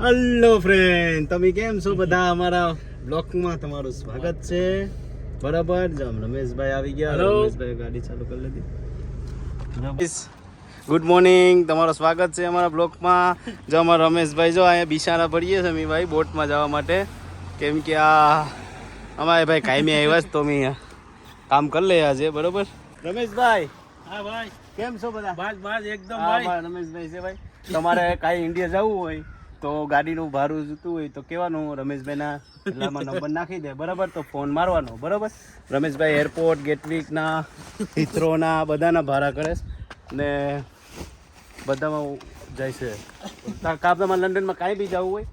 Hello friend, તમે કેમ છો બધા? અમારા બ્લોગમાં તમારું સ્વાગત છે. બરાબર, જો રમેશભાઈ આવી ગયા. રમેશભાઈ ગાડી ચાલુ કરી લીધી. ગુડ મોર્નિંગ, તમારું સ્વાગત છે અમારા બ્લોગમાં. જો અમારા રમેશભાઈ જો અહીંયા બિસારા પડીએ છે ભાઈ બોટમાં જવા માટે, કેમ કે આ અમારે ભાઈ કાયમી આવ્યા છે તો અમે કામ કરી લઈએ આજે. બરોબર રમેશભાઈ? હા ભાઈ, કેમ છો બધા? બસ એકદમ ભાઈ. રમેશભાઈ છે ભાઈ. તમારે કાંઈ ઇન્ડિયા જવું હોય તો ગાડીનું ભાડું જોતું હોય તો કહેવાનું, રમેશભાઈના એટલામાં નંબર નાખી દે. બરાબર, તો ફોન મારવાનો. બરાબર, રમેશભાઈ એરપોર્ટ, ગેટવીકના, હિથ્રોના બધાના ભાડા કરે ને બધામાં જાય છે. તમારે લંડનમાં કાંઈ બી જવું હોય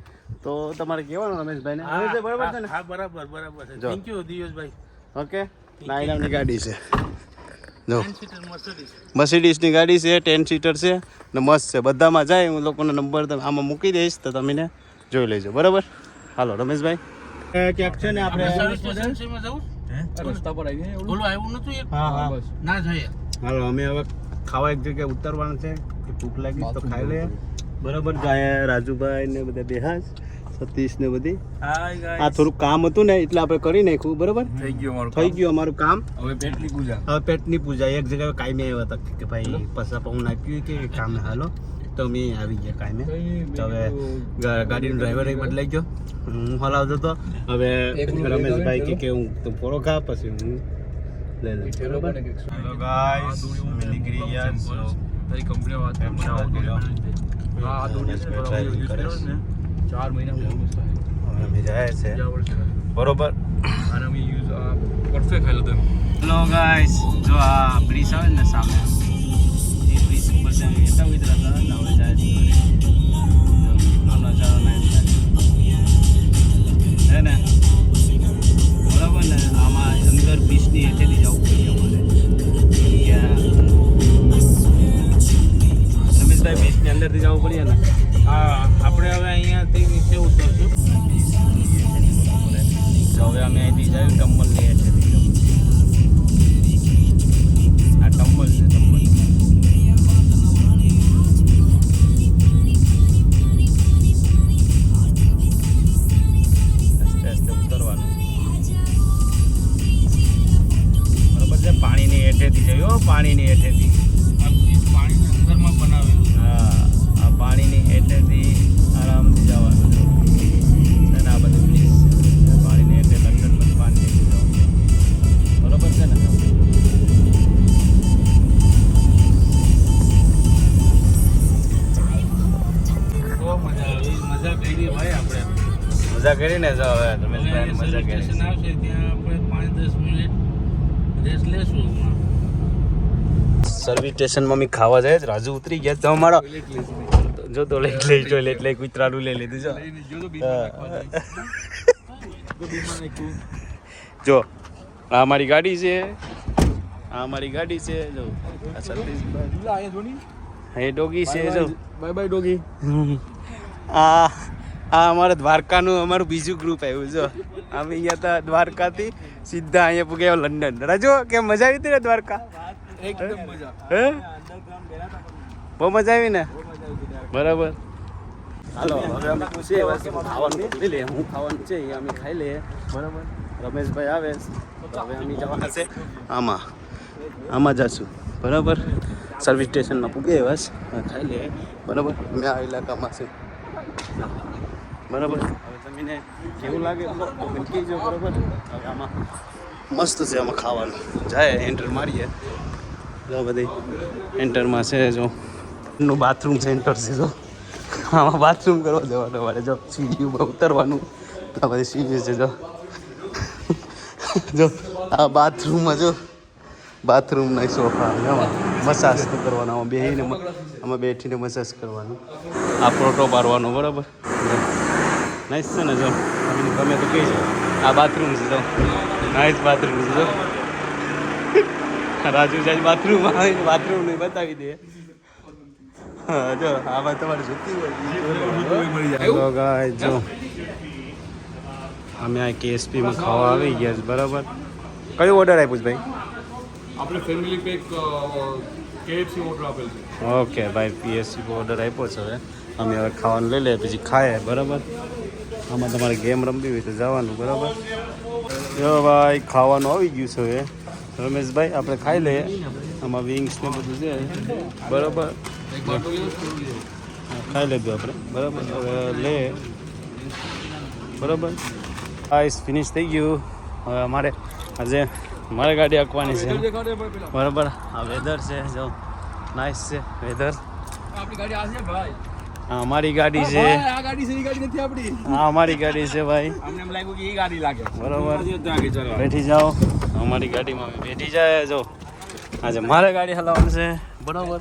તો તમારે કહેવાનું રમેશભાઈને. બરાબર છે ને? હા, બરાબર છે. Thank you દિવેશભાઈ. ઓકે, નાની ગાડી છે જો, 10 સીટર મર્સિડીઝની ગાડી છે, 10 સીટર છે ને મસ્ત છે. બધામાં જાય, હું લોકોનો નંબર આમાં મૂકી દઈશ તો તમે જોઈ લેજો. બરાબર, હાલો રમેશભાઈ. ક્યાંક છે ને આપણે સર્વિસ સ્ટેશનમાં જવું રસ્તા પર આવીને ઓલું આવ્યું નતું એક. હા બસ ના જોઈએ. હાલો, અમે હવે ખાવા એક જગ્યાએ ઉતરવાનું છે કે ભૂખ લાગી તો ખાઈ લઈએ. બરાબર, જાય રાજુભાઈ ને બધા બેહાજ, સતીશ ને બધી. હાય ગાઈસ, આ થોડું કામ હતું ને એટલે આપણે કરી નાખ્યું. બરાબર, થઈ ગયું અમારું કામ. હવે પેટની પૂજા. હવે પેટની પૂજા. એક જગ્યાએ કાયમી આવ્યા હતા કે ભાઈ પૈસા પાઉન આપ્યું કે કામ હાલો, તો અમે આવી ગયા કાયમે. તો હવે ગાડીનો ડ્રાઈવર બદલાઈ ગયો, હું હલાવતો હતો. હવે રમેશભાઈ કે હું તો પોરો ખા, પછી હું લઈ લઉં. બરાબર, હેલો ગાઈસ, અમે નીકળી ગયા. તારી કંપની વાત હા આ દોડી 4 મહિના અમે જાય છે. બરોબર, અને અમે યુઝ પરફેક્ટ ખાઈ લીધું. હેલો ગાઈસ, જો આ બ્રિજ આવે ને સામે, એ બ્રિજ ઉપર અમે એટલા ઉતરા હતા ને હવે જાય છે ઘરે. કેટલો નજારો નાઈસ લાગે છે ને? બરાબર ને? આમાં અંદર બ્રિજની હેઠેથી જવું પડે અમારે. રમેશભાઈ, બ્રિજની અંદરથી જવું પડે ને? હા, આપણે હવે અહીંયાથી નીચે ઉતરશું. તો હવે અમે અહીંથી જાય ટમ્બલની હેઠેથી જવું. આ ટમ્બલ છે, ટમ્બલ. આસ્તે આસ્તે ઉતરવાનું. બરોબર છે, પાણીની હેઠેથી જયો, પાણીની હેઠેથી. આ બ્રિજ પાણીની અંદરમાં બનાવેલું. હા, આ પાણીની હેઠેથી આરામથી જવાનું છે. અને આ બધું બ્રિજ છે, પાણીની હેઠે લંડનમાં પાણી જવાનું. બરોબર છે ને? બહુ મજા આવી, મજા કરી ભાઈ આપણે. મજા કરીને જો હવે રમેશભાઈ મજા સ્ટેશન કરી. આવશે ત્યાં આપણે 5-10 મિનિટ રેસ્ટ લેશું. સર્વિસ સ્ટેશનમાં અમે ખાવા જાય. રાજુ ઉતરી ગયા તો અમારો જો તો લઈ કૂતરાનું લઈ લીધું. જો આ અમારી ગાડી છે, આ અમારી ગાડી છે. જો આ સતીશભાઈ, એ ડોગી છે. જો બાય બાય ડોગી. આ અમારે દ્વારકાનું અમારું બીજું ગ્રુપ આવ્યું. જો અમે અહીંયા હતા દ્વારકાથી સીધા અહીંયા પૂગ્યા લંડન. રાજુ, કેમ મજા આવી હતી ને દ્વારકા? એકદમ મજા. હે, બહુ મજા આવી ને? બરાબર, હાલો હવે અમે પૂછીએ ખાવાનું લઈ લઈએ. હું ખાવાનું છે એ અમે ખાઈ લઈએ. બરાબર, રમેશભાઈ આવે તો હવે અમે જવાના છે આમાં જશું. બરાબર, સર્વિસ સ્ટેશનમાં પૂગીએ બસ, ખાઈ લઈએ. બરાબર, અમે આ ઇલાકામાં છે. બરાબર, હવે તમને કેવું લાગે તો કહેજો. બરાબર, હવે આમાં મસ્ત છે, આમાં ખાવાનું. જાય એન્ટર મારીએ. જો બધી એન્ટરમાં છે, જો નું બાથરૂમ સેન્ટર છે. જો આમાં બાથરૂમ કરવા જવાનું મારે. જો સીડી ઉપર ઉતરવાનું. આ બધી સીડી છે. જો આ બાથરૂમમાં જો બાથરૂમના સોફા, મસાજ કરવાનો. આમાં બેઠીને મસાજ કરવાનું. આ ફોટો પાડવાનો. બરાબર, નાઈસ છે ને? જો ગમે તો કહી છે. આ બાથરૂમ છે. જો નાઈસ બાથરૂમ છે. જો રાજુ જાય બાથરૂમમાં આવીને બાથરૂમ ને બતાવી દે. હા, જો આમાં તમારે જોતી હોય જો અમે આ KSPમાં ખાવા આવી ગયા છે. બરાબર, કયો ઓર્ડર આપ્યું છે ભાઈ? આપણે ફેમિલી પેક KFC ઓર્ડર આપેલ છે. ઓકે ભાઈ, PSC ઓર્ડર આપ્યો છે. હવે અમે હવે ખાવાનું લઈ લઈએ પછી ખાઈએ બરાબર. આમાં તમારે ગેમ રમવી હોય તો જવાનું બરાબર. જો ભાઈ ખાવાનું આવી ગયું છે હવે રમેશભાઈ, આપણે ખાઈ લઈએ. આમાં વિંગ્સ ને બધું છે બરાબર, ખાઈ લીધું આપણે બરાબર. હવે લે બરાબર. આઈસ ફિનિશ થઈ ગયું. હવે અમારે આજે મારે ગાડી આંકવાની છે બરાબર. આ વેધર છે જો નાઇસ છે વેધર. હા અમારી ગાડી છે, હા અમારી ગાડી છે ભાઈ બરાબર. બેઠી જાઓ અમારી ગાડીમાં, બેઠી જાય. જો આજે મારે ગાડી હલાવવાનું છે બરાબર.